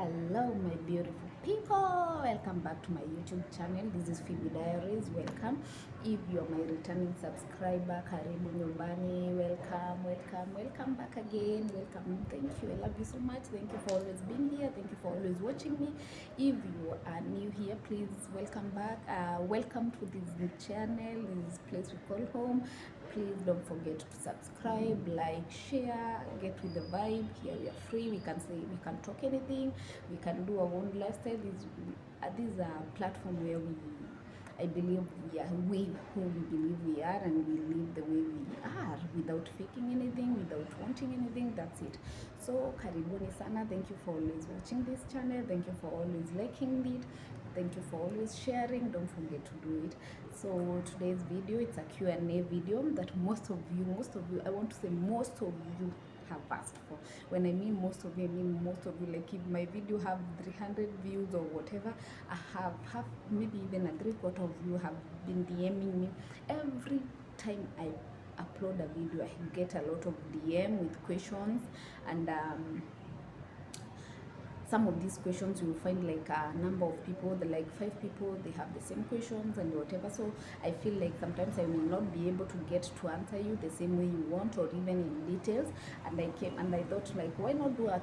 Hello my beautiful people, welcome back to my YouTube channel. This is Phoebe Diaries. Welcome. If you're my returning subscriber, karibu nyumbani. Welcome back again. Welcome. Thank you, I love you so much. Thank you for always being here. Thank you for always watching me. If you are new here, please welcome back. Welcome to this channel, this place we call home. Please don't forget to subscribe, like, share, get with the vibe. Here we are free. We can talk anything. We can do our own lifestyle. This is a platform where I believe we are who we believe we are, and we live the way we are without faking anything, without wanting anything. That's it. So karibuni sana. Thank you for always watching this channel. Thank you for always liking it. Thank you for always sharing. Don't forget to do it. So today's video, it's a Q&A video that most of you, I want to say most of you have asked for. When I mean most of you, I mean most of you. Like if my video have 300 views or whatever, I have maybe even a 3/4 of you have been DMing me. Every time I upload a video, I get a lot of DM with questions, and some of these questions you will find like a number of people, like 5 people, they have the same questions and whatever. So I feel like sometimes I will not be able to get to answer you the same way you want, or even in details. And I came and I thought, like, why not do a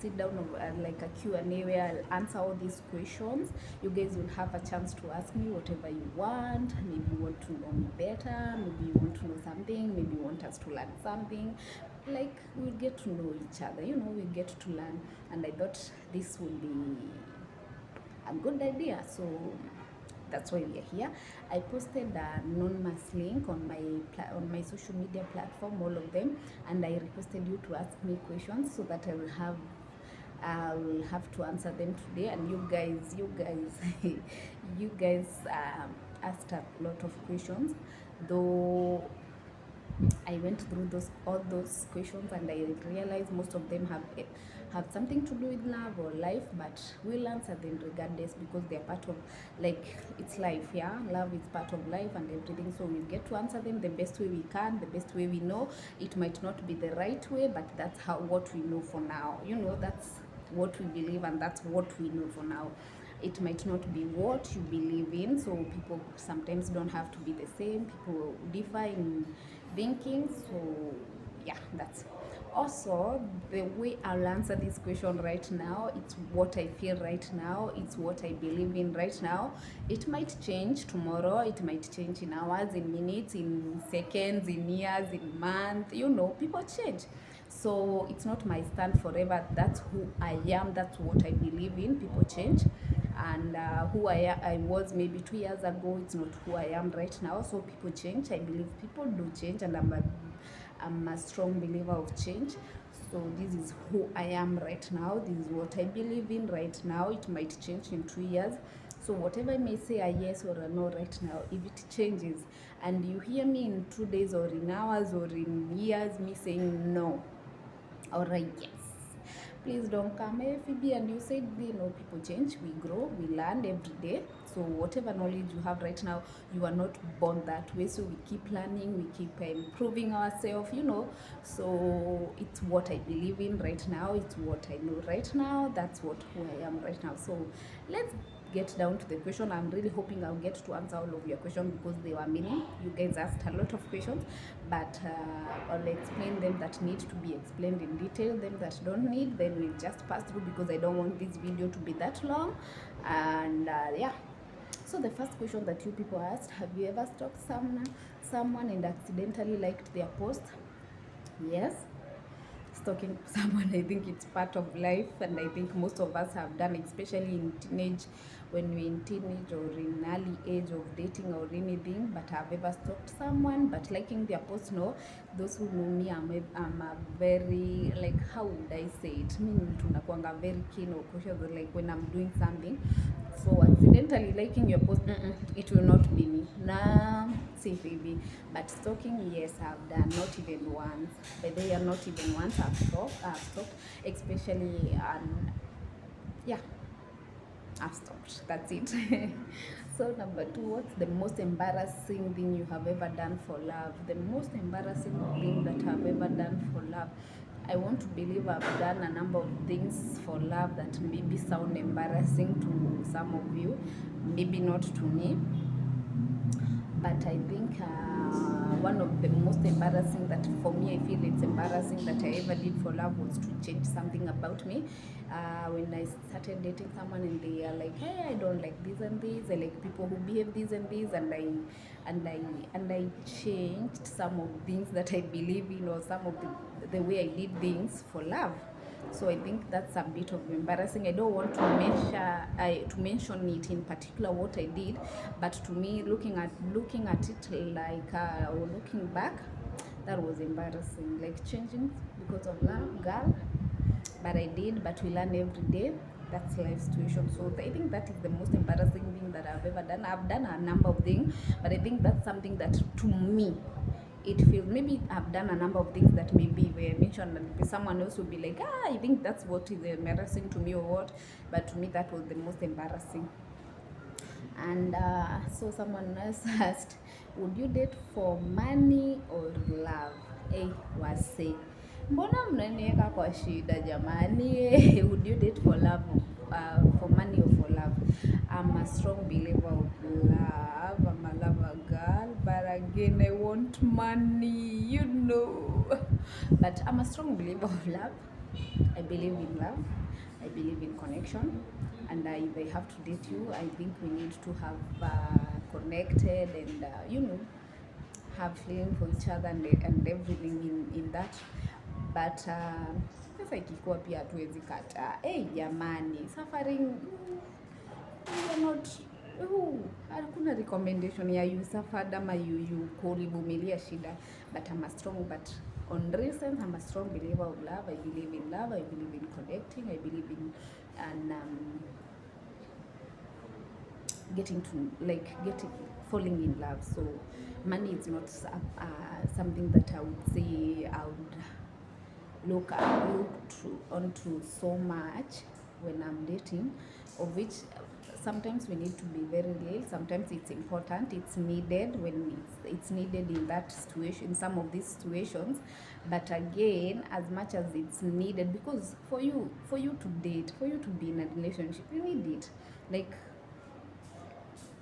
sit down of like a Q&A where I'll answer all these questions. You guys will have a chance to ask me whatever you want. Maybe you want to know me better, maybe you want to know something, maybe you want us to learn something. Like, we'll get to know each other, we get to learn. And I thought this would be a good idea, so that's why we are here. I posted an anonymous link on my social media platform, all of them, and I requested you to ask me questions so that I will have to answer them today. And you guys you guys asked a lot of questions, though I went through all those questions, and I realized most of them have something to do with love or life, but we'll answer them regardless, because they're part of, like, it's life. Yeah, love is part of life and everything, so we'll get to answer them the best way we can, the best way we know. It might not be the right way, but that's what we know for now. That's what we believe, and that's what we know for now. It might not be what you believe in, so people sometimes don't have to be the same. People differ in thinking, so yeah, that's also the way I'll answer this question right now. It's what I feel right now, it's what I believe in right now. It might change tomorrow, it might change in hours, in minutes, in seconds, in years, in months. People change, so it's not my stand forever. That's who I am, that's what I believe in. People change, and who I was maybe 2 years ago, it's not who I am right now. So people change. I believe people do change, and I'm a strong believer of change. So this is who I am right now. This is what I believe in right now. It might change in 2 years. So whatever I may say a yes or a no right now, if it changes and you hear me in 2 days or in hours or in years me saying no or a yes, please don't come, hey Phoebe, and you said, people change, we grow, we learn every day. So whatever knowledge you have right now, you are not born that way. So we keep learning, we keep improving ourselves, So it's what I believe in right now, it's what I know right now, that's who I am right now. So let's get down to the question. I'm really hoping I'll get to answer all of your questions, because they were many. You guys asked a lot of questions, but I'll explain them that need to be explained in detail. Them that don't need, then we'll just pass through, because I don't want this video to be that long. And yeah. So the first question that you people asked: have you ever stalked someone and accidentally liked their post? Yes. Stalking someone, I think it's part of life, and I think most of us have done, especially in teenage, when we're in teenage or in early age of dating or anything. But I've ever stalked someone, but liking their post, no. Those who know me, I'm a very, like, how would I say it, tunakuanga very keen or cautious, like when I'm doing something. So accidentally liking your post, it will not be me. Nah, see Phoebe. But stalking, yes, I've done. Not even once. By the way, not even once I've stalked, especially yeah, I've stopped. That's it. So number 2, what's the most embarrassing thing you have ever done for love? The most embarrassing thing that I've ever done for love. I want to believe I've done a number of things for love that maybe sound embarrassing to some of you, maybe not to me. But I think one of the most embarrassing, that for me I feel it's embarrassing, that I ever did for love was to change something about me. When I started dating someone and they are like, hey, I don't like this and this, I like people who behave this and this, and I changed some of things that I believe in, or some of the way I did things for love. So I think that's a bit of embarrassing. I don't want to mention it in particular what I did, but to me, looking at it like or looking back, that was embarrassing. Like changing because of love, girl. But I did. But we learn every day. That's life situation. So I think that is the most embarrassing thing that I've ever done. I've done a number of things, but I think that's something that to me it feels, maybe I've done a number of things that maybe were mentioned and someone else will be like, I think that's what is embarrassing to me or what, but to me that was the most embarrassing. And so someone else asked, would you date for money or love? Hey, wase, mbona mnaniweka kwa shida jamani? Would you date for love, for money or for love? I'm a strong believer of love. I'm a lover girl, but again I want money. But I'm a strong believer of love. I believe in love. I believe in connection. And if I have to date you, I think we need to have connected and, have feeling for each other and everything in that. But sasa ikikuwa pia hatuwezi kataa. Jamani, suffering, you're not, hakuna recommendation ya you suffered ama you kulivumilia shida, but I'm a strong, but on reasons, I'm a strong believer of love. I believe in love. I believe in connecting. I believe in and falling in love. So money is not something that I would say I would look onto so much when I'm dating, of which sometimes we need to be very real. Sometimes it's important, it's needed when it's needed in that situation, in some of these situations. But again, as much as it's needed, because for you to date, for you to be in a relationship, you need it. Like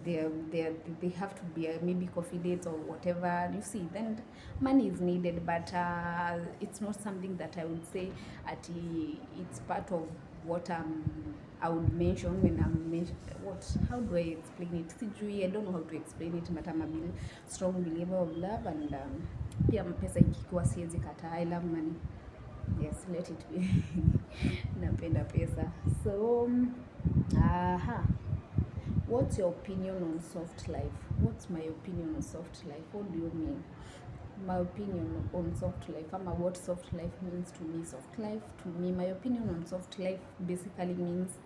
they have to be maybe coffee dates or whatever, you see, then money is needed. But it's not something that I would say it's part of what I would mention when how do I explain it? I don't know how to explain it, but I'm a strong believer of love. And pia pesa ikikuwa siwezi kataa. I love money. Yes, let it be. Napenda pesa. So what's your opinion on soft life? What's my opinion on soft life? What do you mean? My opinion on soft life, what soft life means to me. Soft life to me, my opinion on soft life basically means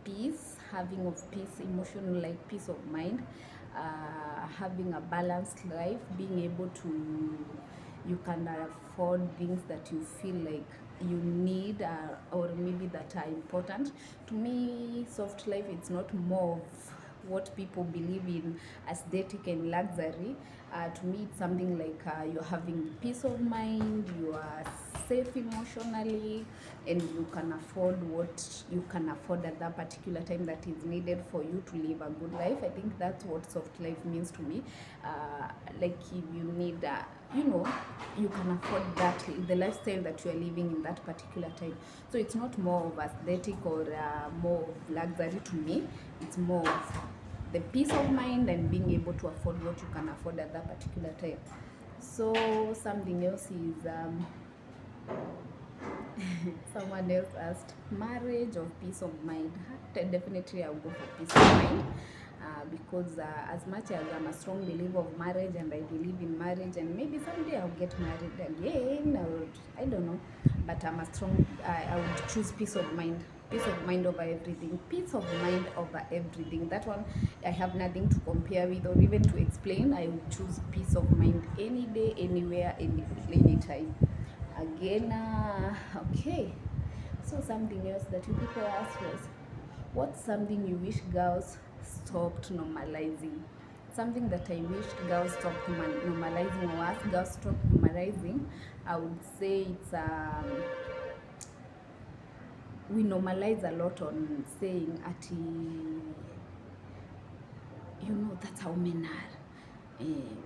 peace, having of peace, emotional, like peace of mind, having a balanced life, being able to, you can afford things that you feel like you need, or maybe that are important. To me, soft life, it's not more of what people believe in aesthetic and luxury. To me, it's something like you're having peace of mind, you are safe emotionally, and you can afford what you can afford at that particular time that is needed for you to live a good life. I think that's what soft life means to me. Like if you need, you can afford that, the lifestyle that you are living in that particular time. So it's not more of aesthetic or more of luxury to me. It's more of the peace of mind and being able to afford what you can afford at that particular time. So something else is someone else asked, marriage or peace of mind? Definitely I'll go for peace of mind. Because as much as I'm a strong believer of marriage and I believe in marriage, and maybe someday I'll get married again, I don't know, but I'm a strong, I would choose peace of mind. Peace of mind over everything. Peace of mind over everything. That one, I have nothing to compare with or even to explain. I would choose peace of mind any day, anywhere, anytime. Again, okay. So something else that you people asked was, what's something you wish girls stopped normalizing? Something that I wished girls stopped normalizing, or asked girls stopped normalizing normalizing, I would say it's we normalize a lot on saying ati, that's how men are.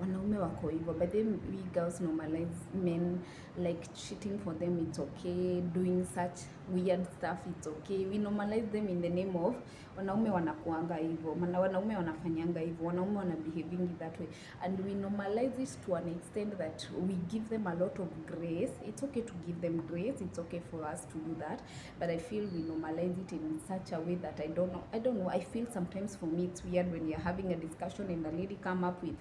Wanaume wako hivyo, but then we girls normalize men, like cheating for them it's okay, doing such weird stuff it's okay. We normalize them in the name of wanaume wanakuanga hivyo, wanaume wanafanyanga hivyo, wanaume wana behaving that way, and we normalize it to an extent that we give them a lot of grace. It's okay to give them grace, it's okay for us to do that, but I feel we normalize it in such a way that I don't know, I feel sometimes for me it's weird when you're having a discussion and a lady come up with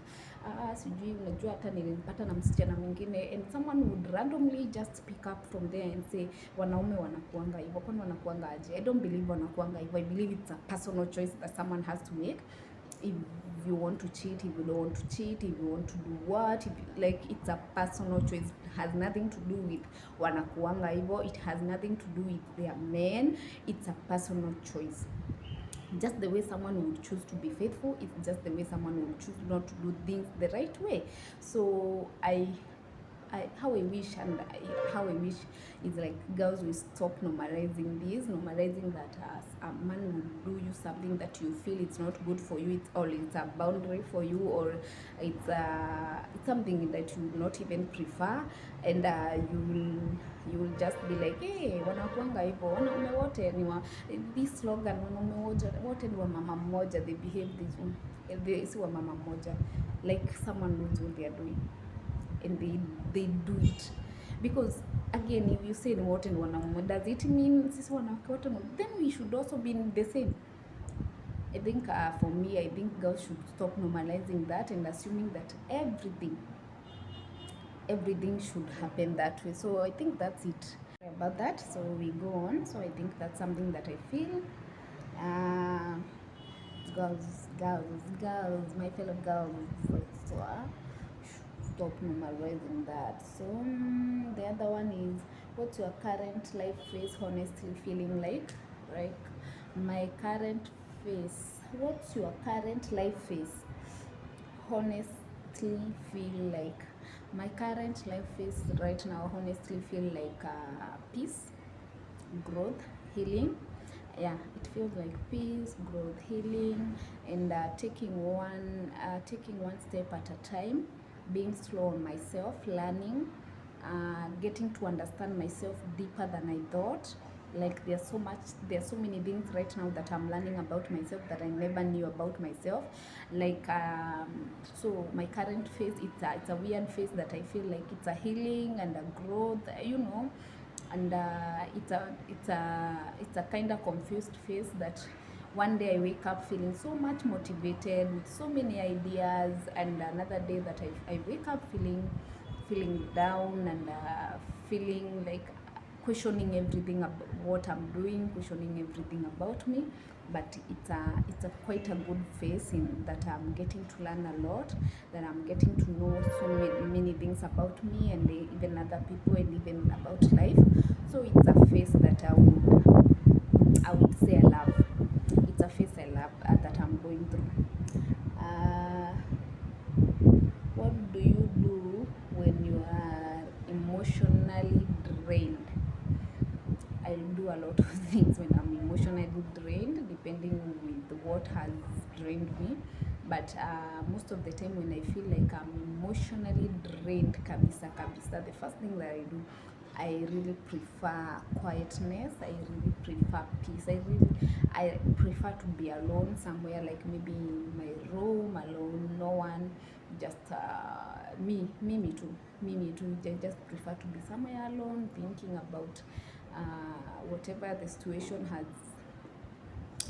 sijui unajua hata nilimpata na msichana mwingine, and someone would randomly just pick up from there and say wanaume wanakuanga hivyo. Kwani wanakuanga aje? I don't believe wanakuanga hivyo. I believe it's a personal choice that someone has to make. If you want to cheat, if you don't want to cheat, if you want to do what, it's a personal choice. It has nothing to do with wanakuanga hivyo. It has nothing to do with their men. It's a personal choice. Just the way someone would choose to be faithful, it's just the way someone would choose not to do things the right way. So how I wish is like girls will stop normalizing that a man will do you something that you feel it's not good for you, it's a boundary for you, or it's something that you will not even prefer, and you will just be like, hey, wanakuanga hivyo, wanaume wote ni wa this slogan, wanaume wote ni wa mama mmoja, they behave this way, they si wa mama mmoja, like someone knows what they are doing and they do it. Because again, if you say ni wote ni wanaume, does it mean sisi wanawake wote? Then we should also be the same. I think for me, I think girls should stop normalizing that and assuming that everything should happen that way. So I think that's it about that. So we go on. So I think that's something that I feel. Girls, my fellow girls, stop normalizing that. So the other one is, what's your current life phase honestly feeling like? My current phase. What's your current life phase honestly feel like? My current life phase right now honestly feel like peace, growth, healing. Yeah, it feels like peace, growth, healing, and taking one step at a time, being slow on myself, learning, getting to understand myself deeper than I thought. Like there's so many things right now that I'm learning about myself that I never knew about myself. So my current phase, it's a weird phase that I feel like it's a healing and a growth, and it's a kind of confused phase that one day I wake up feeling so much motivated with so many ideas, and another day that I wake up feeling down and feeling like questioning everything about what I'm doing, questioning everything about me. But it's a quite a good phase in that I'm getting to learn a lot, that I'm getting to know so many things about me and even other people and even about life. So it's a phase that I would say I love. It's a phase I love that I'm going through. What do you do when you are emotionally drained? I do a lot of things when I'm emotionally drained, depending with what has drained me. But most of the time when I feel like I'm emotionally drained, kabisa, the first thing that I do, I really prefer quietness. I really prefer peace. I prefer to be alone somewhere, like maybe in my room, alone, no one, just me too. I just prefer to be somewhere alone, thinking about whatever the situation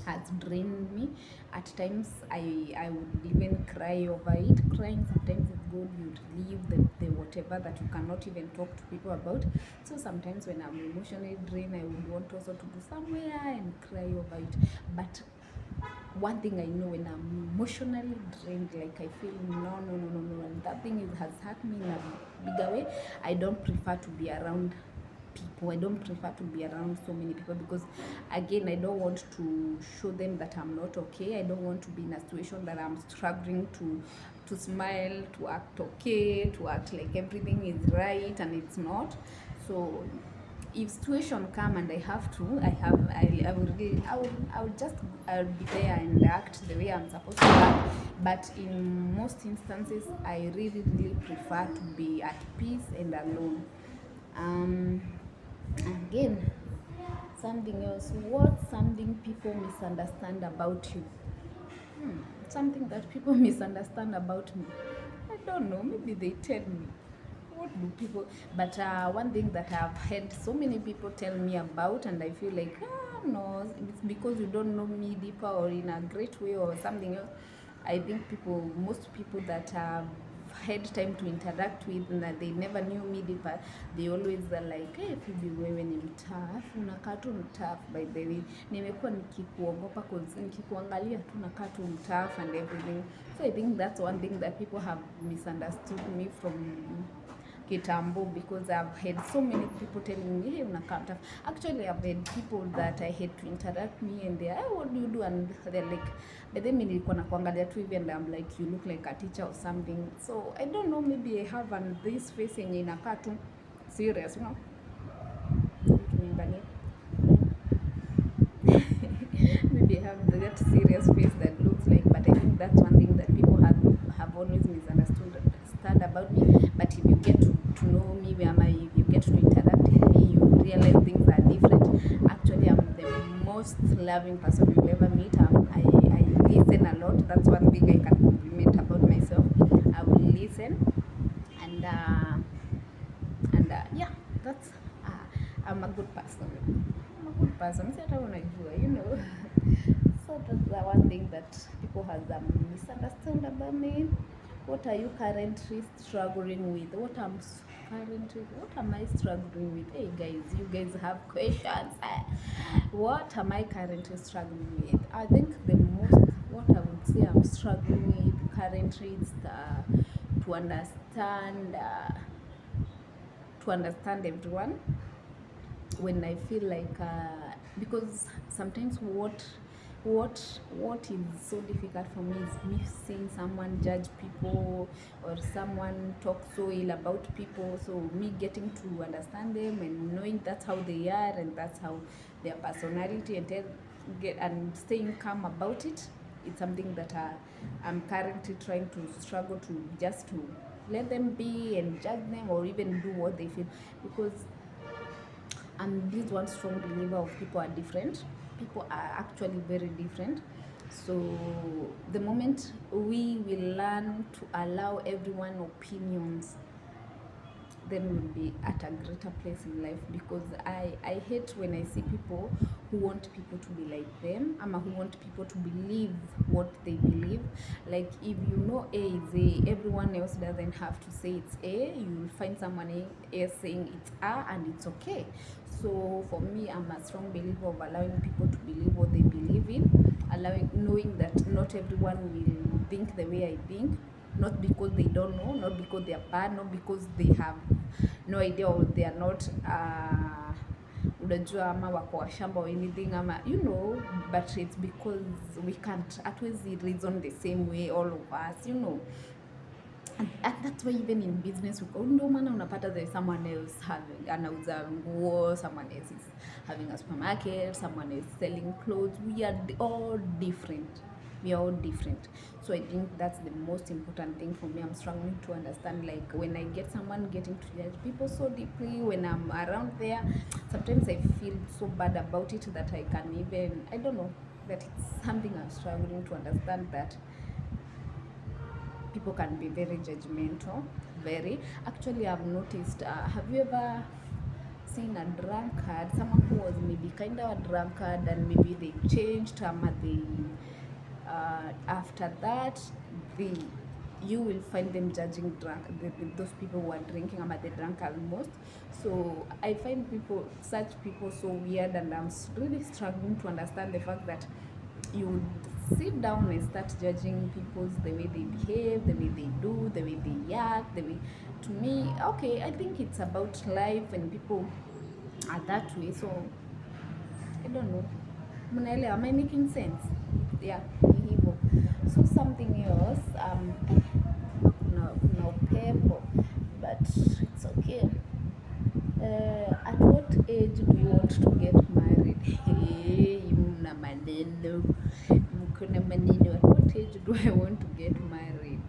has drained me. At times I would even cry over it. Crying sometimes is good. You'd leave the whatever that you cannot even talk to people about. So sometimes when I'm emotionally drained, I would want also to go somewhere and cry over it. But one thing I know, when I'm emotionally drained, like I feel no, and that thing has hurt me in a bigger way, I don't prefer to be around people. I don't prefer to be around so many people because, again, I don't want to show them that I'm not okay. I don't want to be in a situation that I'm struggling to smile, to act okay, to act like everything is right and it's not. So if situation come and I have to, I will really, I will just, I'll be there and act the way I'm supposed to act. But in most instances, I really, really prefer to be at peace and alone. Um, Again, something else. What's something people misunderstand about you? Something that people misunderstand about me. I don't know. Maybe they tell me. What do people? But one thing that I've had so many people tell me about, and I feel like, no, it's because you don't know me deeper or in a great way or something else. I think most people that have had time to interact with and that they never knew me deeper, they always are like, hey, Phoebe, wewe ni mtough, unakaa tu mtough. By the way, nimekuwa nikikuogopa cause nikikuangalia tu unakaa tu mtough and everything. So I think that's one thing that people have misunderstood me from kitambo, because I've had so many people telling me, hey, unakaa tough. Actually, I've had people that I had to interact me and they're, hey, what do you do? And they're like, but then nilikuwa nakuangalia tu hivi and I'm like, you look like a teacher or something. So I don't know, maybe I have this face yenye inakaa tu serious, you know. Maybe I have that serious face that looks like, but I think that's one thing that people have always misunderstood about me. But if you get to know me, if you get to interact with me, you realize things are different. Actually, I'm the most loving person you'll ever meet. I listen a lot. That's one thing I can compliment about myself. I will listen, and yeah, that's I'm a good person. I'm a good person. Si hata unajua, you know. So that's the one thing that people have misunderstood about me. What are you currently struggling with? What am I struggling with? Hey guys, you guys have questions. What am I currently struggling with? I think the most, what I would say I'm struggling with currently is to understand everyone. When I feel like because sometimes what is so difficult for me is me seeing someone judge people or someone talk so ill about people. So me getting to understand them and knowing that's how they are and that's how their personality, and staying calm about it. It's something that I'm currently trying to struggle to just to let them be and judge them or even do what they feel, because I'm this one strong believer of people are different. People are actually very different. So the moment we will learn to allow everyone opinions, then we'll be at a greater place in life. Because I hate when I see people who want people to be like them, who want people to believe what they believe. Like, if you know A is A, everyone else doesn't have to say it's A. You will find someone else saying it's A and it's okay. So for me, I'm a strong believer of allowing people to believe what they believe in, knowing that not everyone will think the way I think, not because they don't know, not because they are bad, not because they have no idea or they are not unajua ama wako washamba or anything, you know, but it's because we can't always reason the same way, all of us, you know. And that's why even in business, ndio maana unapata there is someone else anauza nguo, someone else is having a supermarket, someone is selling clothes. We are all different. We are all different. So I think that's the most important thing for me. I'm struggling to understand, like, when I get someone getting to judge people so deeply, when I'm around there, sometimes I feel so bad about it that I can even, I don't know, that it's something I'm struggling to understand, that people can be very judgmental. Very. Actually, I've noticed, have you ever seen a drunkard, someone who was maybe kind of a drunkard and maybe they changed, after that, you will find them judging those people who are drinking, the drunkard most. So I find such people so weird, and I'm really struggling to understand the fact that you sit down and start judging people, the way they behave, the way they do, the way they act, the way, to me, okay, I think it's about life and people that way. So I don't know. Mnaelewa, am I making sense? Yeah, ni hivyo. So something else, kuna upepo, but it's okay. At what age do you want to get married? Hey, mna maneno. Mkuna maneno. At what age do I want to get married?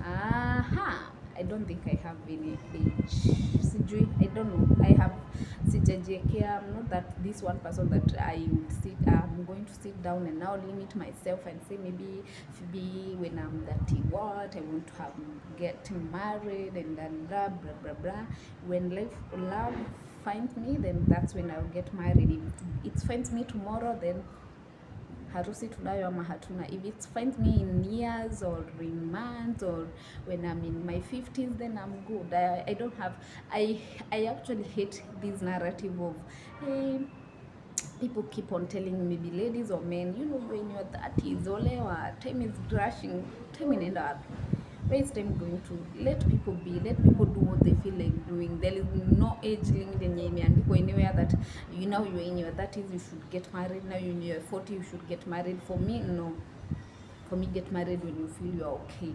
Aha, I don't think I have any age. Sijui, I don't know. I have sijajiekea. I'm not that this one person that I would sit. I'm going to sit down and now limit myself and say maybe when I'm 30 what I want to have get married and then blah blah blah blah. When love finds me, then that's when I'll get married. If it finds me tomorrow, then harusi tunayo ama hatuna. If it finds me in years or in months or when I'm in my 50s, then I'm good. I don't have, I actually hate this narrative of, hey, people keep on telling maybe ladies or men, you know, when you're 30s, olewa, time is rushing, time inaenda wapi? Where is time going to? Let people be, let people do what they feel like doing. There is no age limit yenye imeandikwa anywhere that you know you're in your 30s you should get married, now you're in your 40s you should get married. For me, no. For me, get married when you feel you're okay.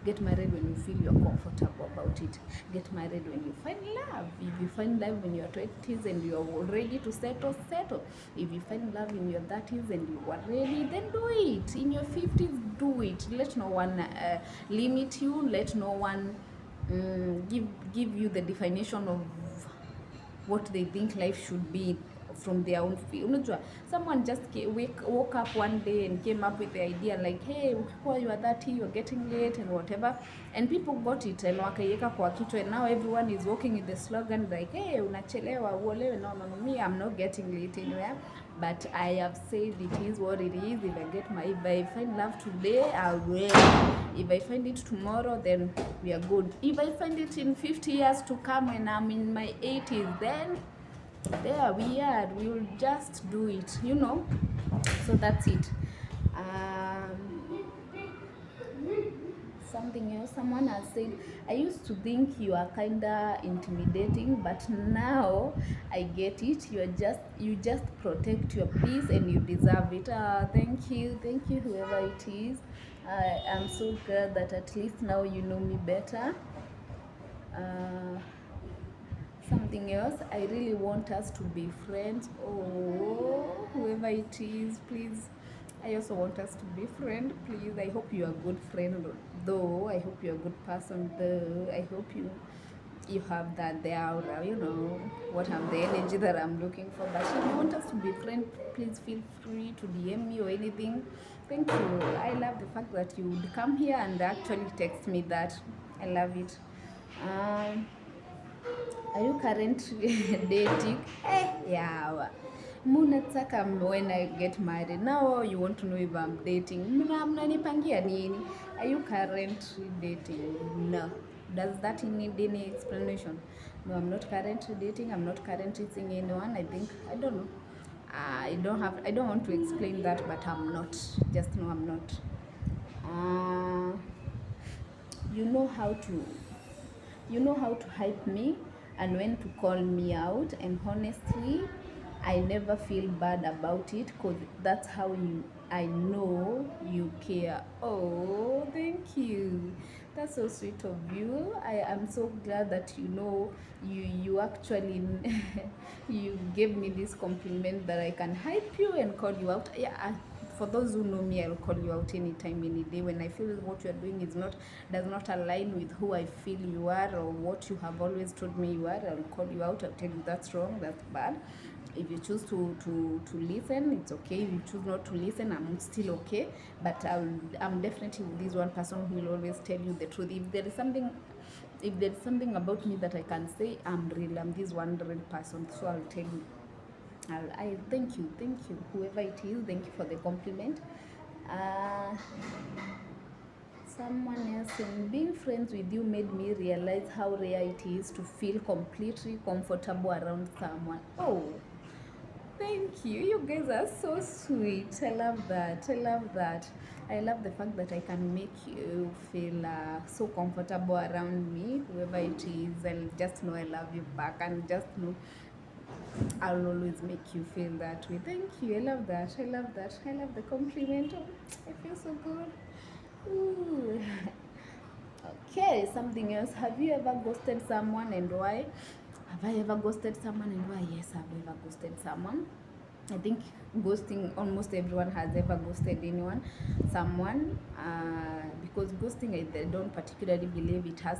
Get married when you feel you're comfortable about it. Get married when you find love. If you find love in your 20s and you're ready to settle, settle. If you find love in your 30s and you are ready, then do it. In your 50s, do it. Let no one limit you. Let no one give you the definition of what they think life should be from their own feel. Unajua, someone just woke up one day and came up with the idea like, hey, ukikuwa you are 30, you're getting late and whatever, and people got it and wakaiweka kwa kichwa, and now everyone is walking with the slogan like, hey, unachelewa uolewe. No, no, no, me, I'm not getting late anywhere. But I have said it is what it is. If I find love today, I will. If I find it tomorrow, then we are good. If I find it in 50 years to come when I'm in my 80s, then there we are. We will just do it, you know. So that's it. Something else, someone has said, I used to think you are kinda intimidating, but now I get it. You just protect your peace and you deserve it. Thank you, whoever it is. I'm so glad that at least now you know me better. Something else, I really want us to be friends. Oh, whoever it is, please, I also want us to be friends. Please, I hope you are a good friend, though. I hope you're a good person, though. I hope you have that there, you know, what I'm the energy that I'm looking for. But if you want us to be friends, please feel free to DM me or anything. Thank you. I love the fact that you would come here and actually text me that. I love it. Are you currently dating? Yeah. Munataka when I get married. Now you want to know if I'm dating. Mnanipangia nini? Are you currently dating? No. Does that need any explanation? No, I'm not currently dating. I'm not currently seeing anyone. I don't know. I don't want to explain that, but I'm not. Just know I'm not. You know how to hype me and when to call me out, and honestly I never feel bad about it because that's how I know you care. Oh, thank you, that's so sweet of you. I am so glad that you actually you gave me this compliment that I can hype you and call you out. Yeah, for those who know me, I'll call you out anytime, any day. When I feel what you're doing does not align with who I feel you are or what you have always told me you are, I'll call you out. I'll tell you that's wrong, that's bad. If you choose to listen, it's okay. If you choose not to listen, I'm still okay. But I'm definitely this one person who will always tell you the truth. If there is something about me that I can say, I'm this one real person. So I'll tell you. I thank you, whoever it is. Thank you for the compliment. Someone else saying, being friends with you made me realize how rare it is to feel completely comfortable around someone. Oh, thank you. You guys are so sweet. I love that. I love the fact that I can make you feel so comfortable around me, whoever it is, and just know I love you back, and just know I'll always make you feel that way. Thank you. I love that. I love that. I love the compliment. Oh, I feel so good. Ooh. Okay, something else. Have you ever ghosted someone and why? Have I ever ghosted someone and why? Yes, I've ever ghosted someone. I think ghosting, almost everyone has ever ghosted anyone, someone, because ghosting, I don't particularly believe it has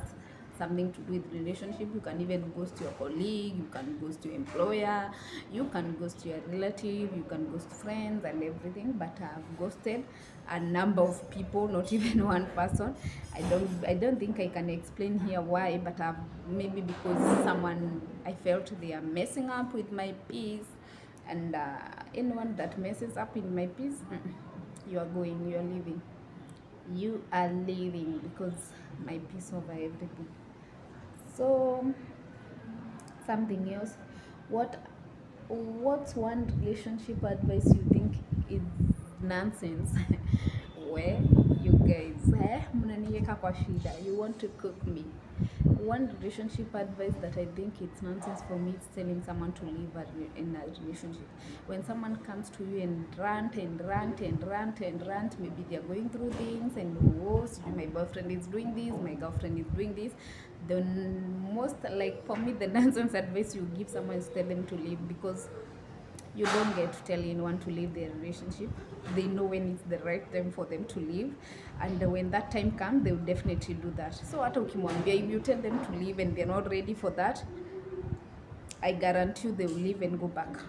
something to do with relationship. You can even ghost your colleague, you can ghost your employer, you can ghost your relative, you can ghost friends and everything. But I've ghosted a number of people, not even one person. I don't think I can explain here why, but maybe because someone, I felt they are messing up with my peace, and anyone that messes up in my peace, you are going, you are leaving, you are leaving, because my peace over everything. So something else, what what's one relationship advice you think is nonsense? Well, you guys, mnaniweka kwa shida, you want to cook me. One relationship advice that I think it's nonsense for me is telling someone to leave in a relationship. When someone comes to you and rant and rant and rant and rant, maybe they're going through things and my boyfriend is doing this, my girlfriend is doing this. The most, like for me, the nonsense advice you give someone is tell them to leave, because you don't get to tell anyone to leave their relationship. They know when it's the right time for them to leave, and when that time comes, they will definitely do that. So hata ukimwambia, if you tell them to leave and they're not ready for that, I guarantee you they will leave and go back.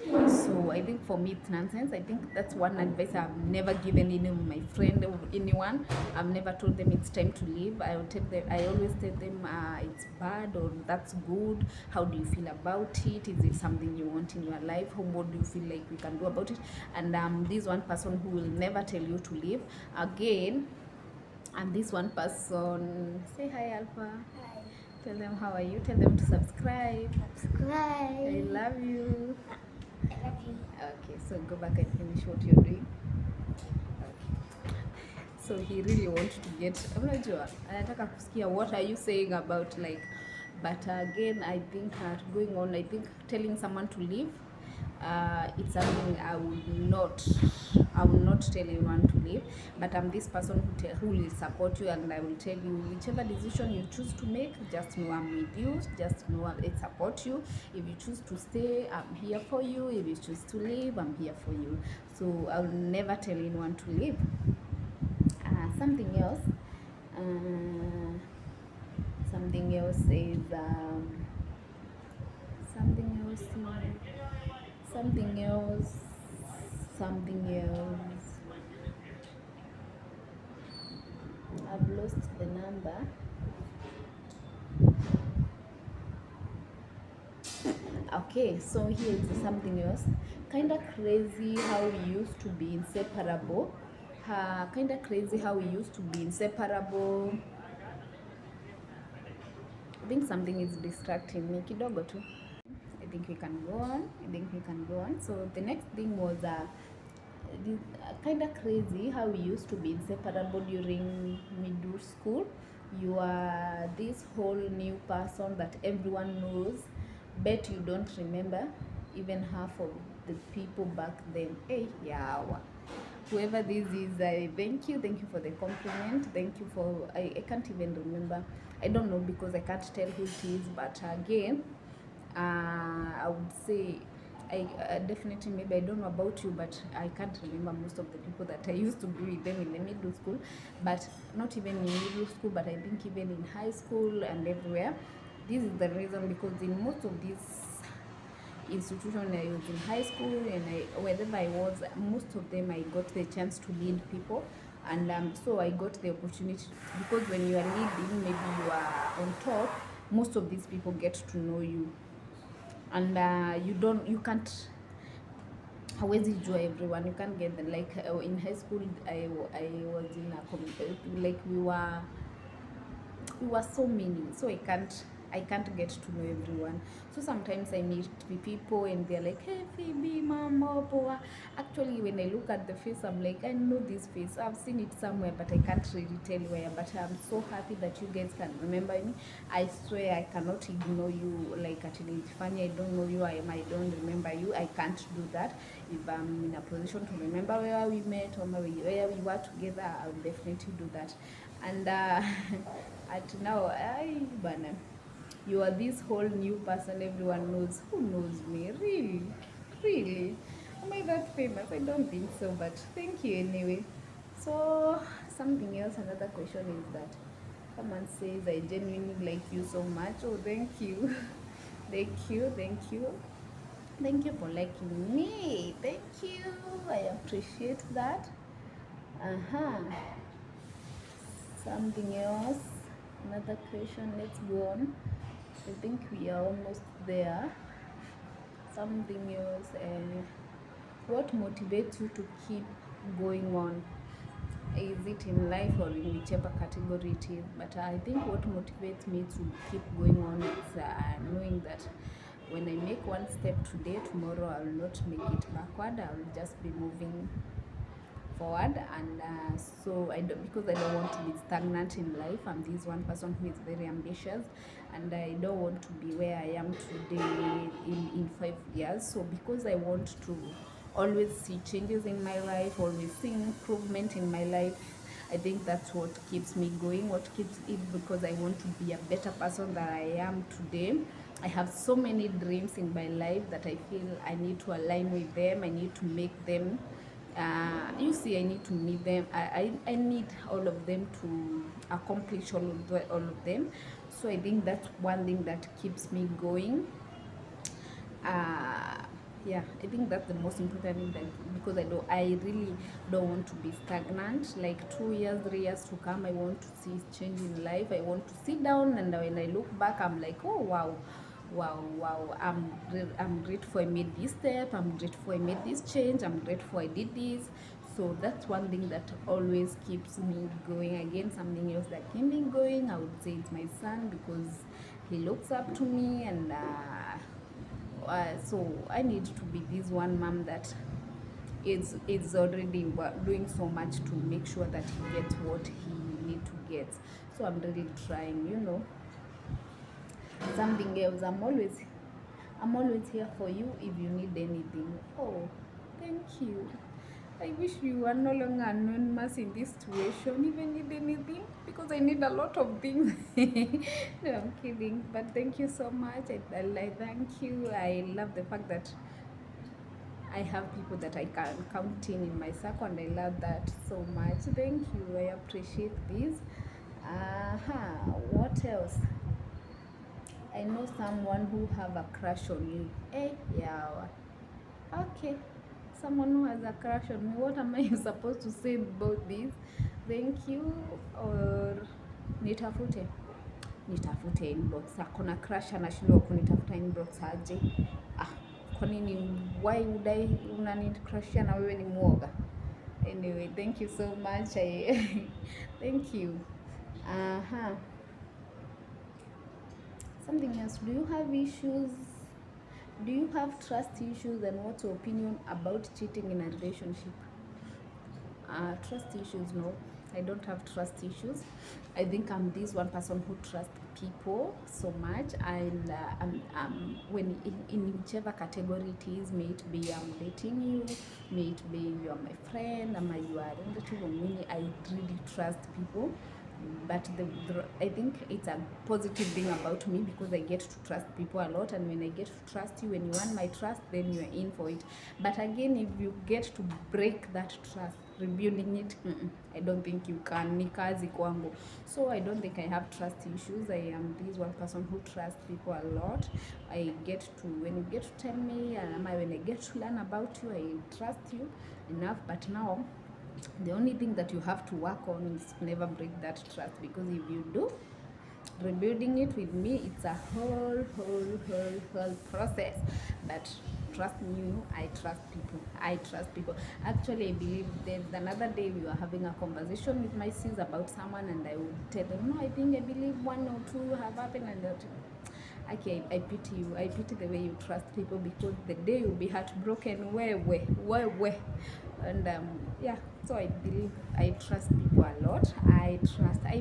So I think for me it's nonsense. I think that's one advice I've never given any of my friend or anyone. I've never told them it's time to leave. I always tell them it's bad or that's good. How do you feel about it? Is it something you want in your life? What do you feel like we can do about it? And this one person who will never tell you to leave. Again, and this one person, say hi Alpha. Hi. Tell them how are you. Tell them to subscribe. Subscribe. I love you. Okay, so go back and finish what you're doing. Okay. So he really wants to get, unajua anataka kusikia what are you saying about, like, but again I think going on, I think telling someone to leave, it's something I will not tell anyone to leave, but I'm this person who will support you, and I will tell you whichever decision you choose to make, just know I'm with you, just know I support you. If you choose to stay, I'm here for you. If you choose to leave, I'm here for you. So I will never tell anyone to leave. Something else, uh, something else is something else, something else, something else. I've lost the number. Okay, so here is something else. Kinda crazy how we used to be inseparable. Kinda crazy how we used to be inseparable. I think something is distracting me kidogo tu. I think we can go on. So the next thing was kind of crazy how we used to be inseparable during middle school. You are this whole new person that everyone knows. Bet you don't remember even half of the people back then. Hey, yeah. Whoever this is, I thank you for the compliment. Thank you for, I can't even remember. I don't know because I can't tell who it is, but again, I would say I definitely, maybe I don't know about you, but I can't remember most of the people that I used to be with them in the middle school, but not even in middle school, but I think even in high school and everywhere. This is the reason, because in most of these institution I was in high school and wherever I was, most of them I got the chance to lead people, and so I got the opportunity, because when you are leading, maybe you are on top, most of these people get to know you, and you can't, hawezi jua everyone, you can't get them. Like in high school, I was in a like we were so many, so I can't I can't get to know everyone. So sometimes I meet people and they're like, hey Phoebe, mama, poa. Actually, when I look at the face, I'm like, I know this face. I've seen it somewhere, but I can't really tell where. But I'm so happy that you guys can remember me. I swear I cannot ignore you. Like, actually, it's funny, I don't know you, I don't remember you. I can't do that. If I'm in a position to remember where we met or where we were together, I'll definitely do that. And at now, Bana, you are this whole new person everyone knows. Who knows me? Really? Really? Am I that famous? I don't think so, but thank you anyway. So, something else, another question is that someone says, I genuinely like you so much. Oh, thank you. Thank you, thank you. Thank you for liking me. Thank you. I appreciate that. Uh-huh. Something else. Another question. Let's go on. I think we are almost there. Something else. What motivates you to keep going on? Is it in life or in whichever category it is? But I think what motivates me to keep going on is knowing that when I make one step today, tomorrow I will not make it backward. I will just be moving forward. And so I don't, because I don't want to be stagnant in life. I'm this one person who is very ambitious, and I don't want to be where I am today in 5 years. So because I want to always see changes in my life, always see improvement in my life, I think that's what keeps me going, what keeps it, because I want to be a better person than I am today. I have so many dreams in my life that I feel I need to align with them. I need to make them, you see, I need to meet them. I need all of them to accomplish all of them. So I think that's one thing that keeps me going. uh, yeah, I think that's the most important thing, that because I really don't want to be stagnant. Like 2 years, 3 years to come, I want to see change in life. I want to sit down, and when I look back, I'm like, oh wow, wow, I'm grateful I made this step. I'm grateful I made this change. I'm grateful I did this. So that's one thing that always keeps me going. Again, something else that keeps me going, I would say it's my son, because he looks up to me, and so I need to be this one mom that is already doing so much to make sure that he gets what he need to get. So I'm really trying, something else. I'm always here for you if you need anything. Oh, thank you. I wish you were no longer anonymous in this situation, even need anything, because I need a lot of things. No, I'm kidding. But thank you so much. I thank you. I love the fact that I have people that I can count in my circle, and I love that so much. Thank you. I appreciate this. What else? I know someone who have a crush on you. Eh, yeah. Okay. Someone who has a crush on me. What am I supposed to say about this? Thank you, or nitafute? Nitafute inbox. Akona crush anashindwa kunitafuta inbox aje? Ah, kwa nini? Why would I unani crushia na wewe ni mwoga? Anyway, thank you so much. Thank you. Something else. Do you have trust issues, and what's your opinion about cheating in a relationship? Trust issues, no. I don't have trust issues. I think I'm this one person who trusts people so much, and when in whichever category it is, may it be I'm dating you, may it be you are my friend, or you are a relative, or me, I really trust people. But I think it's a positive thing about me, because I get to trust people a lot, and when I get to trust you, when you want my trust, then you're in for it. But again, if you get to break that trust, rebuilding it, I don't think you can. Ni kazi kwangu. So I don't think I have trust issues. I am this one person who trusts people a lot. When you get to tell me, when I get to learn about you, I trust you enough. But now, the only thing that you have to work on is to never break that trust, because if you do, rebuilding it with me, it's a whole process. But trust me, I trust people. Actually, I believe there's another day we were having a conversation with my sis about someone, and I would tell them, no, I believe one or two have happened, and that Okay, I pity you. I pity the way you trust people, because the day you'll be heartbroken, where. And yeah, so I believe I trust people a lot. I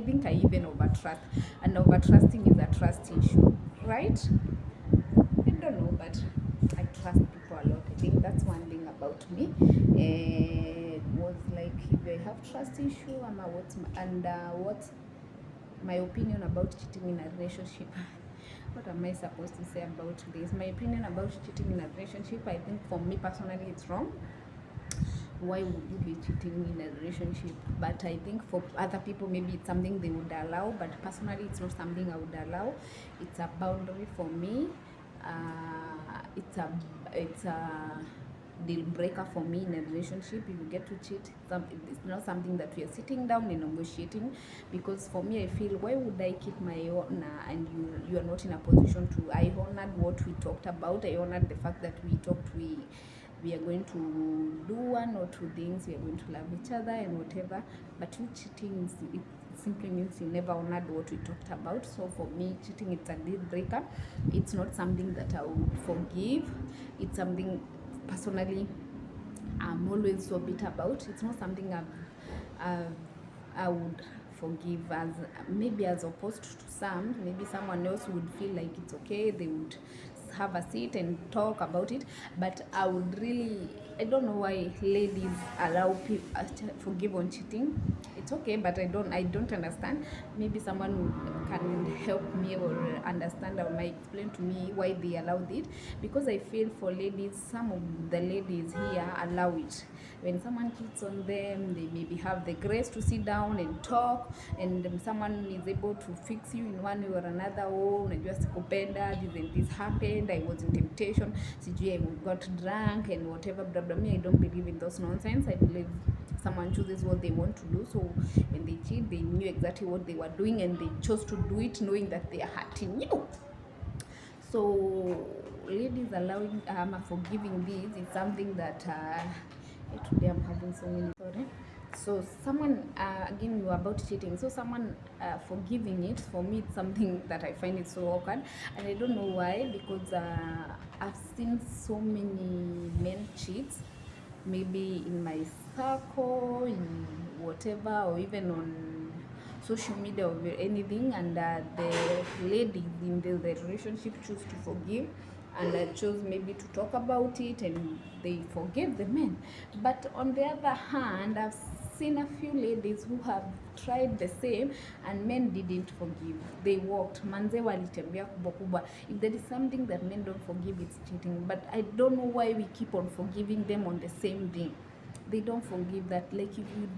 think I even overtrust. And overtrusting is a trust issue, right? I don't know, but I trust people a lot. I think that's one thing about me. It was like, if I have trust issue, what my opinion about cheating in a relationship. What am I supposed to say about this? My opinion about cheating in a relationship, I think for me personally, it's wrong. Why would you be cheating in a relationship? But I think for other people, maybe it's something they would allow, but personally, it's not something I would allow. It's a boundary for me. It's a deal breaker for me in a relationship. If you get to cheat, it's not something that we are sitting down and negotiating. Because for me, I feel, why would I keep my honor and you are not in a position to? I honored what we talked about. I honored the fact that we are going to do one or two things. We are going to love each other and whatever. But you cheating, it simply means you never honored what we talked about. So for me, cheating, it's a deal breaker. It's not something that I would forgive. It's something personally I'm always so bitter about. It's not something I would forgive, as maybe as opposed to some. Maybe someone else would feel like it's okay. They would have a seat and talk about it. But I would really, I don't know why ladies allow people forgive on cheating. It's okay, but I don't understand. Maybe someone can help me or understand or might explain to me why they allowed it. Because I feel for ladies, some of the ladies here allow it. When someone cheats on them, they maybe have the grace to sit down and talk, and someone is able to fix you in one way or another. Oh, unajua sikupenda, this happened, I was in temptation, sijui I got drunk and whatever, blah blah. Me, I don't believe in those nonsense. I believe someone chooses what they want to do. So when they cheat, they knew exactly what they were doing, and they chose to do it knowing that they are hurting you. So ladies allowing forgiving this is something that today I'm having so many, sorry. So someone again, you are about cheating. So someone forgiving it, for me, it's something that I find it so awkward, and I don't know why. Because I've seen so many men cheat, maybe in my circle, in whatever, or even on social media or anything, and the ladies in the relationship choose to forgive, and chose maybe to talk about it, and they forgive the men. But on the other hand, I've seen a few ladies who have tried the same, and men didn't forgive. They walked, manze walitembea kubwa kubwa. If there is something that men don't forgive, it's cheating. But I don't know why we keep on forgiving them on the same thing. They don't forgive that. Like, if you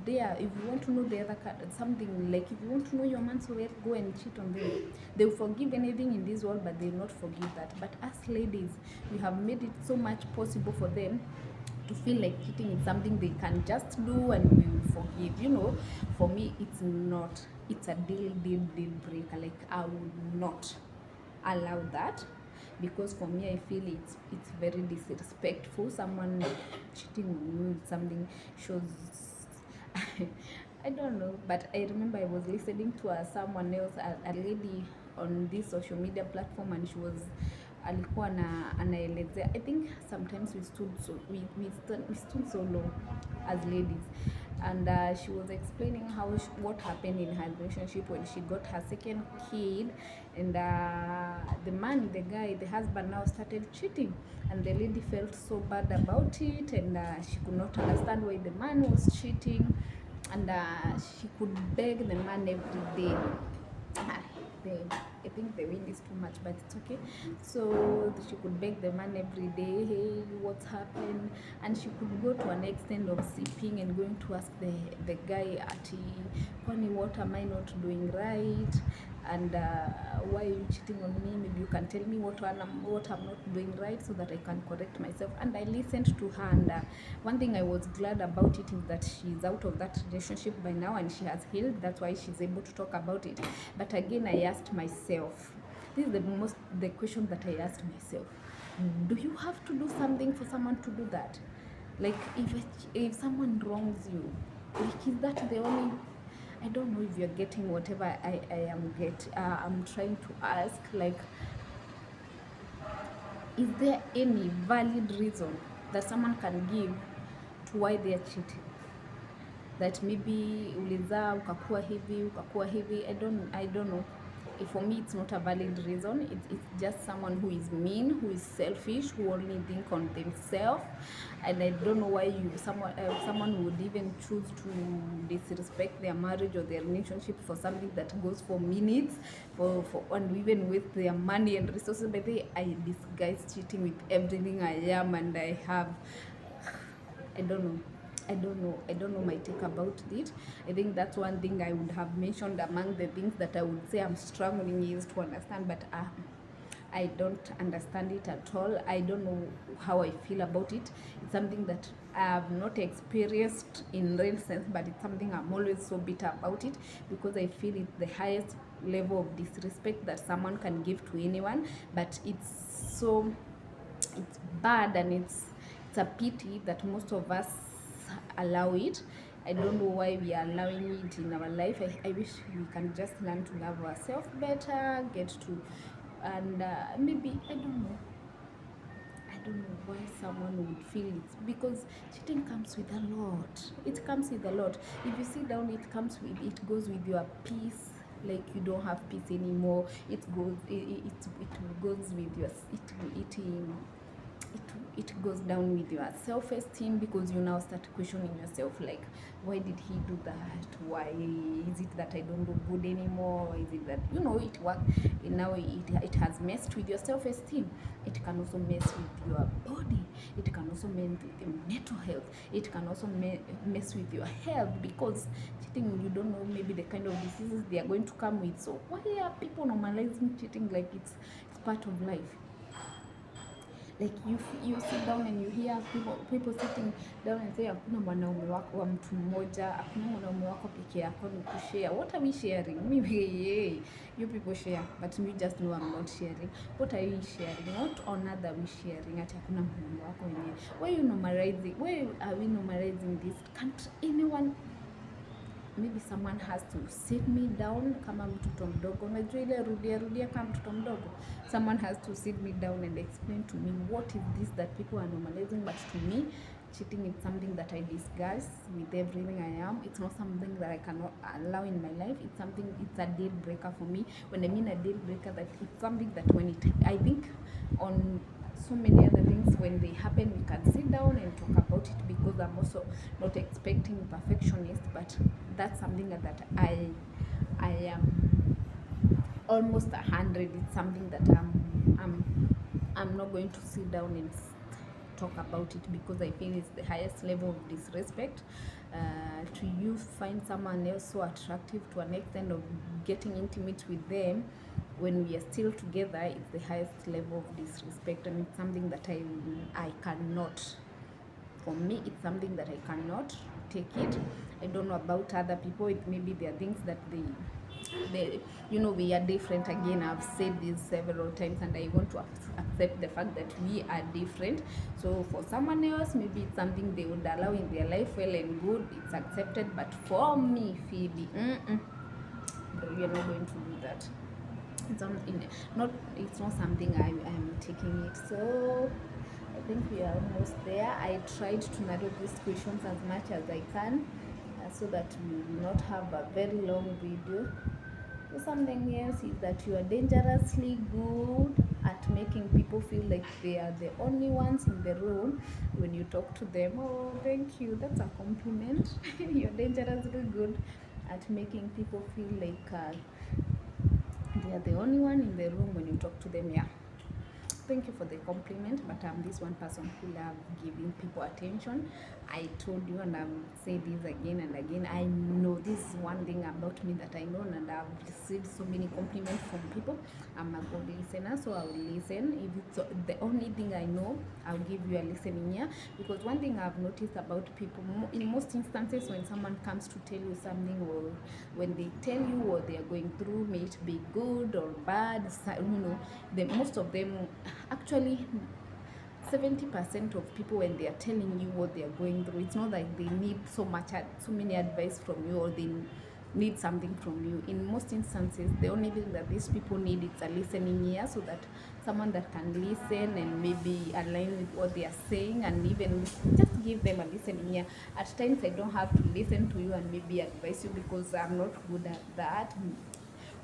want to know the other something, like if you want to know your man's way, go and cheat on them. They'll forgive anything in this world, but they'll not forgive that. But us ladies, we have made it so much possible for them to feel like cheating is something they can just do and we will forgive. For me, it's not. It's a deal breaker. Like, I would not allow that. Because for me, I feel it's very disrespectful. Someone cheating on you, something shows I don't know. But I remember I was listening to someone else, a lady on this social media platform, and she was alikuwa anaelezea. I think sometimes we stood so low as ladies, and she was explaining what happened in her relationship when she got her second kid, and the husband now started cheating, and the lady felt so bad about it, and she could not understand why the man was cheating, and she could beg the man every day. I think the wind is too much, but it's okay. So she could beg the man every day, hey, what's happened? And she could go to an extent of sleeping and going to ask the guy, ati, kwani, what am I not doing right? And why are you cheating on me? Maybe you can tell me what I'm not doing right, so that I can correct myself. And I listened to her, and one thing I was glad about it is that she's out of that relationship by now, and she has healed. That's why she's able to talk about it. But again, I asked myself, this is the question that I asked myself: do you have to do something for someone to do that? Like, if someone wrongs you, like, is that the only? I don't know if you're getting whatever I'm trying to ask. Like, Is there any valid reason that someone can give to why they are cheating? That maybe ulizaa ukakuwa hivi ukakuwa hivi, I don't know. For me, it's not a valid reason. It's just someone who is mean, who is selfish, who only think on themselves. And I don't know why someone would even choose to disrespect their marriage or their relationship for something that goes for minutes, and even with their money and resources. By the way, this guy's cheating with everything I am and I have. I don't know. I don't know my take about it. I think that's one thing I would have mentioned among the things that I would say I'm struggling is to understand, but I don't understand it at all. I don't know how I feel about it. It's something that I have not experienced in real sense, but it's something I'm always so bitter about it, because I feel it's the highest level of disrespect that someone can give to anyone. But it's bad, and it's a pity that most of us allow it. I don't know why we are allowing it in our life. I wish we can just learn to love ourselves better, get to, and maybe, I don't know why someone would feel it, because cheating comes with a lot. It comes with a lot. If you sit down, it goes with your peace. Like, you don't have peace anymore. It goes with your it goes down with your self-esteem, because you now start questioning yourself, like, why did he do that? Why is it that I don't do good anymore? Is it that, it work now? It has messed with your self-esteem. It can also mess with your body. It can also mess with your mental health. It can also mess with your health, because cheating, you don't know maybe the kind of diseases they are going to come with. So why are people normalizing cheating like it's part of life? Like, you sit down and you hear people sitting down and say hakuna mwanaume wako wa mtu mmoja, hakuna mwanaume wako peke yako, ni kushare. What are we sharing? Maybe you people share, but me just know I'm not sharing. What are we sharing? What on earth are we sharing? Ati hakuna mwanaume wako wenyewe. Why are we normalizing this? Can't anyone, maybe someone has to sit me down kama mtoto mdogo, unajua ile rudia kama mtoto mdogo. Someone has to sit me down and explain to me what is this that people are normalizing. But to me, cheating is something that I discuss with everything I am. It's not something that I cannot allow in my life. It's a deal breaker for me. When I mean a deal breaker, that it's something that I think on so many other things, when they happen, we can sit down and talk about it, because I'm also not expecting perfectionist, but that's something that I am almost 100. It's something that I'm not going to sit down and talk about it, because I feel it's the highest level of disrespect. To you find someone else so attractive to an extent of getting intimate with them when we are still together, it's the highest level of disrespect, and it's something that I cannot. For me, it's something that I cannot take it. I don't know about other people. It maybe there are things that they we are different. Again, I've said this several times, and I want to accept the fact that we are different. So for someone else, maybe it's something they would allow in their life, well and good, it's accepted. But for me, Phoebe, we are not going to do that. It's not something I'm taking it. So I think we are almost there. I tried to narrow these questions as much as I can, so that we will not have a very long video. So something else is that you are dangerously good at making people feel like they are the only ones in the room when you talk to them. Oh, thank you. That's a compliment. You're dangerously good at making people feel like they are the only one in the room when you talk to them. Yeah. Thank you for the compliment, but I'm this one person who loves giving people attention. I told you, and I'll say this again and again, I know this is one thing about me that I know, and I've received so many compliments from people. I'm a good listener, so I'll listen. If it's the only thing I know, I'll give you a listening ear. Because one thing I've noticed about people, in most instances, when someone comes to tell you something, or when they tell you what they are going through, may it be good or bad, most of them, actually 70% of people, when they are telling you what they are going through, it's not like they need so many advice from you, or need something from you. In most instances, the only thing that these people need is a listening ear, so that someone that can listen and maybe align with what they are saying, and even just give them a listening ear. At times I don't have to listen to you and maybe advise you, because I'm not good at that,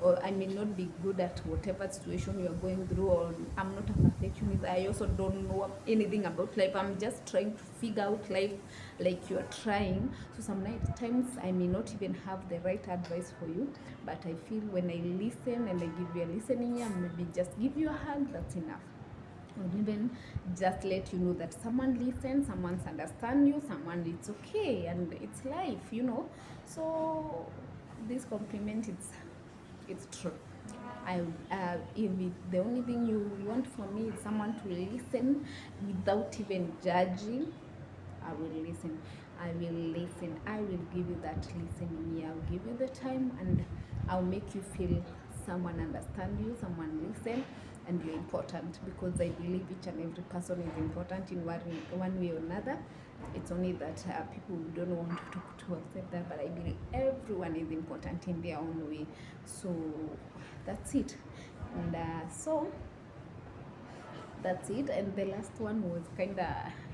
or I may not be good at whatever situation you're going through, or I'm not a perfectionist. I also don't know anything about life. I'm just trying to figure out life like you're trying. So sometimes I may not even have the right advice for you, but I feel when I listen and I give you a listening ear, maybe just give you a hug, that's enough. Or even just let you know that someone listens, someone's understand you, someone, it's okay, and it's life. So this compliment, it's true. If the only thing you want from me is someone to listen without even judging, I will listen. I will listen. I will give you that listening ear. I'll give you the time, and I'll make you feel someone understand you, someone listen, and you're important, because I believe each and every person is important in one way or another. It's only that people don't want to accept that, but I believe everyone is important in their own way. So that's it. And so that's it. And the last one was kind of,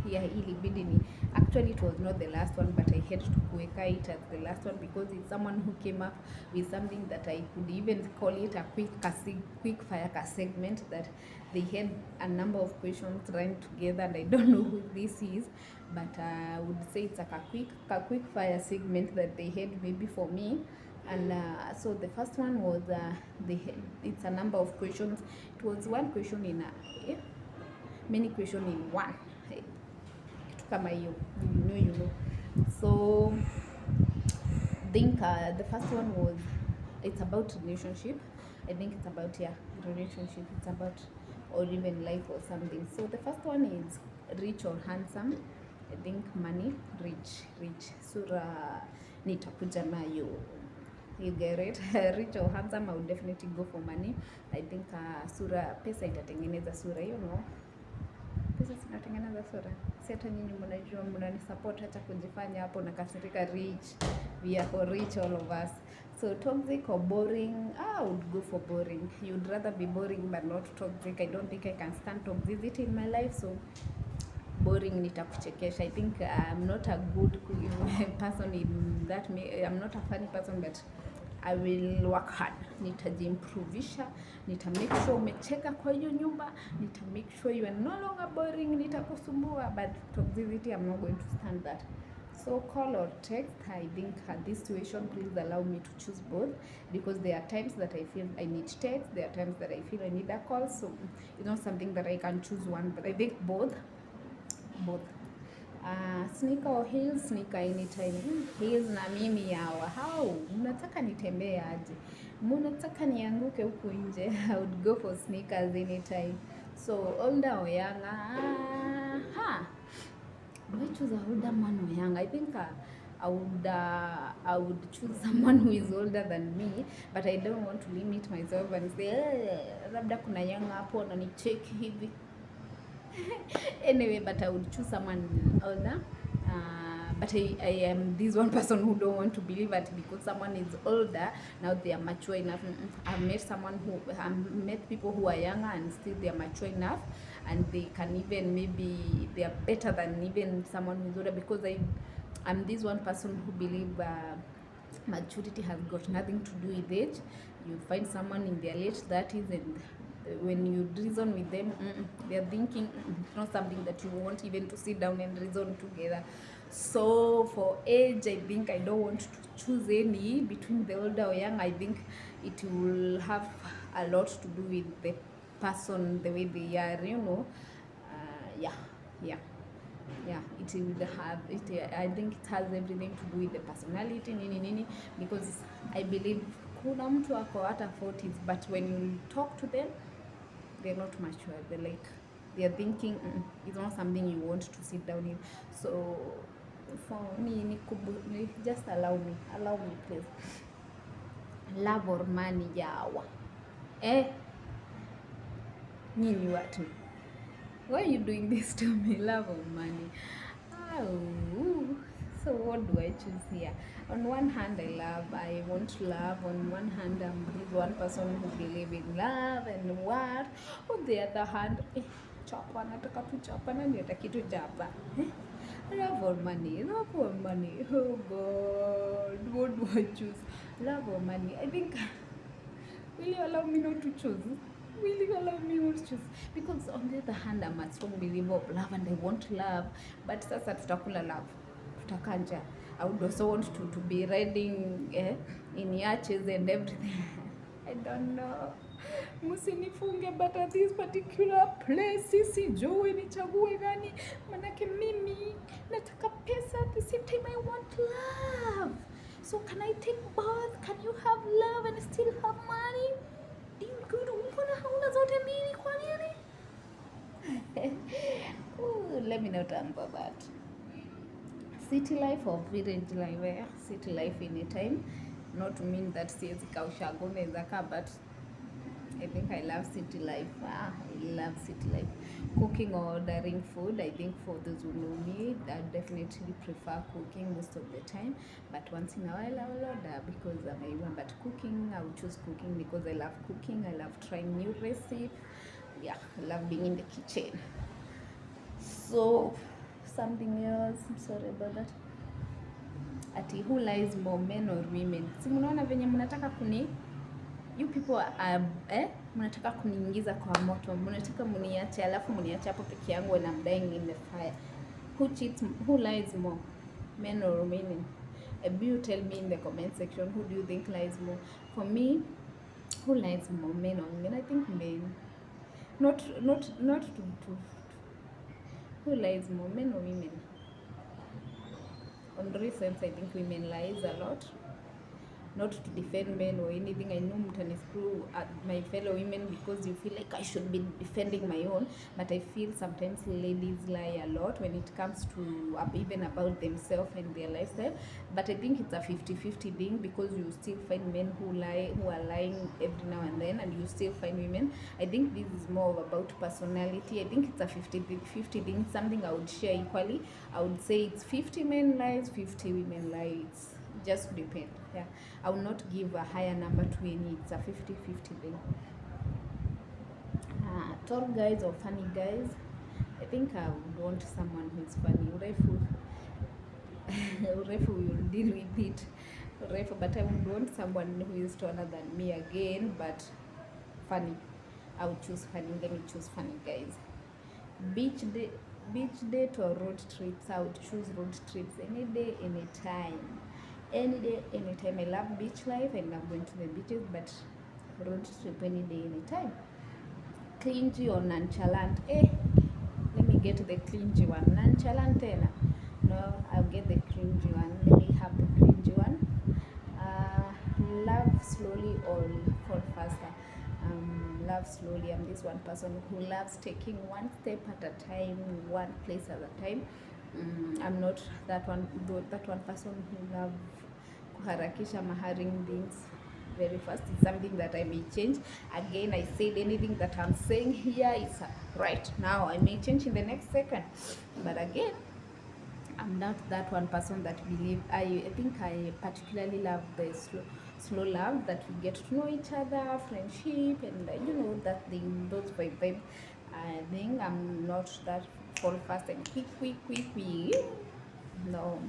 yeah, ilibidi ni, actually it was not the last one, but I had to kuweka it as the last one, because it's someone who came up with something that I could even call it a quick fire segment, that they had a number of questions run together, and I don't know who this is, but I would say it's like a quick fire segment that they had maybe for me. And so the first one was it's a number of questions. It was one question in many question in one, kitu kama hiyo, you know. So I think the first one was, it's about relationship. I think it's about, yeah, relationship. It's about, or even life or something. So the first one is rich or handsome. I think money, rich. Sura nitakuja nayo. You get it? Rich or handsome, I would definitely go for money. I think sura, pesa itatengeneza sura, pesa zinatengeneza sura. Si hata nyinyi mnajua, mnanisupport hata kujifanya hapo na kasirika rich. We are for rich, all of us. So toxic or boring, I would go for boring. You'd rather be boring but not toxic. I don't think I can stand toxicity in my life, so boring nitakuchekesha. I think I'm not a good person in that. I'm not a funny person, but I will work hard. Nitajiimprovisha, nita make sure umecheka kwa hiyo nyumba, nita make sure you are no longer boring, nitakusumbua, but toxicity, I'm not going to stand that. So call or text, I think at this situation, please allow me to choose both, because there are times that I feel I need text, there are times that I feel I need a call, so it's not something that I can choose one, but I think both. Sneaker or heels? Sneaker anytime. Heels na mimi yawa. How? Mnataka nitembee aje? Mnataka nianguke huku nje? I would go for sneakers anytime. So older or younger? Do I choose a older man or young? I think I would choose someone who is older than me, but I don't want to limit myself and say labda kuna young hapo na ni check hivi. Anyway, but I would choose someone older. But I am this one person who don't want to believe that because someone is older, now they are mature enough. I've met people who are younger and still they are mature enough, and they can even, maybe they are better than even someone who's older, because I'm this one person who believe maturity has got nothing to do with age. You find someone in their late 30s, and when you reason with them, they're thinking it's not something that you want even to sit down and reason together. So for age, I think I don't want to choose any between the older or young. I think it will have a lot to do with the person, the way they are, yeah, it will have it. I think it has everything to do with the personality, nini, because I believe kuna mtu ako hata 40s, but when you talk to them, they're not mature. They're thinking it's not something you want to sit down in. So for me, just allow me please. Love or money, yawa. Nyinyi watu, why are you doing this to me? Love or money? Oh, so what what do I choose here? On one hand, I want love. On one hand, I'm this one person who believe in love and what. On the other hand, chapa, nataka tu chapa, nani hataki tu chapa. Love or money? Love or money? Oh God, what do I choose? Love or money? I think, will you allow me not to choose? Will you allow me not to choose? Because on the other hand, I'm a strong believer of love and I want love. But sasa tutakula love. Tutakanja. I would also want to be riding in yachts and everything. I don't know. Musinifunge, but at this particular place sijui nichague gani, manake mimi nataka pesa, at the same time I want love. So can I take both? Can you have love and still have money? Mbona hauna zote mbili kwa nini? Let me not answer that. City life or village life? City life anytime. Not to mean that siwezi kausha gome zaka, but I think I love city life. I love city life. Cooking or ordering food, I think for those who know me, I definitely prefer cooking most of the time. But once in a while, I will order because I'm a woman. But cooking, I will choose cooking because I love cooking. I love trying new recipes. Yeah, I love being in the kitchen. So, something else, I'm sorry about that. Ati, who lies more, men or women? Si mnaona venye mnataka kuni, you people are mnataka kuniingiza kwa moto, mnataka muniache, alafu muniache hapo peke yangu when I'm dying in the fire. Who cheats, who lies more, men or women? You tell me in the comment section, who do you think lies more? For me, who lies more, men or women? I think men. Not to who lies more, men or women? On recent, I think women lies a lot. Not to defend men or anything. I know mtani screw at my fellow women because you feel like I should be defending my own, but I feel sometimes ladies lie a lot when it comes to even about themselves and their lifestyle. But I think it's a 50-50 thing because you still find men who are lying every now and then, and you still find women. I think this is more about personality. I think it's a 50-50 thing, something I would share equally. I would say it's 50 men lies, 50 women lies. Just depend. Yeah, I will not give a higher number to any. It's a 50-50 thing. Tall guys or funny guys? I think I would want someone who is funny. Urefu will deal with it. But I would want someone who is taller than me again, but funny. I would choose funny. Let me choose funny guys. Beach date or road trips? I would choose road trips any day, any time. Any day, anytime. I love beach life. I love going to the beaches, but road trip any day, anytime. Clingy or nonchalant? Let me get the clingy one. Nonchalant tena? No, I'll get the clingy one. Let me have the clingy one. Love slowly or fall faster? Love slowly. I'm this one person who loves taking one step at a time, one place at a time. I'm not that one person who love kuharakisha maharing things very fast. It's something that I may change. Again, I said anything that I'm saying here is right now. I may change in the next second. But again, I'm not that one person that believe. I think I particularly love the slow love, that we get to know each other, friendship, and that thing, those vibe. I think I'm not that fall fast and quick. No.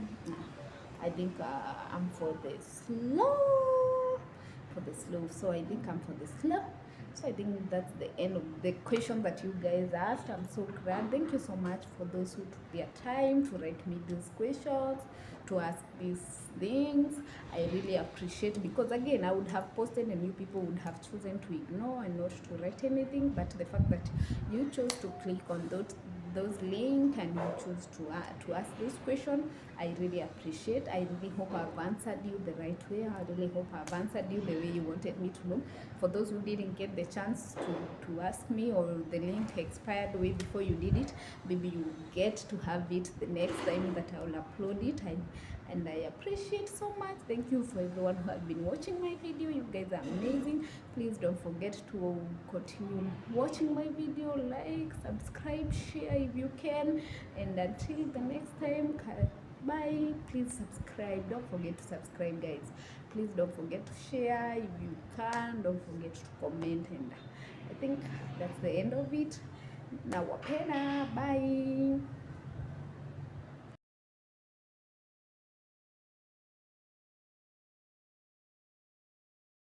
I think I'm for the slow. So I think I'm for the slow. So I think that's the end of the question that you guys asked. I'm so glad. Thank you so much for those who took their time to write me these questions, to ask these things. I really appreciate, because again, I would have posted and you people would have chosen to ignore and not to write anything. But the fact that you chose to click on those links and you choose to ask this question, I really appreciate. I really hope I've answered you the right way. I really hope I've answered you the way you wanted me to know. For those who didn't get the chance to ask me, or the link expired way before you did it, maybe you get to have it the next time that I will upload it. And I appreciate so much. Thank you for everyone who has been watching my video. You guys are amazing. Please don't forget to continue watching my video, like, subscribe, share if you can, and until the next time, Bye. Please subscribe. Don't forget to subscribe, guys. Please don't forget to share if you can. Don't forget to comment. And I think that's the end of it. Nawapenda. Bye.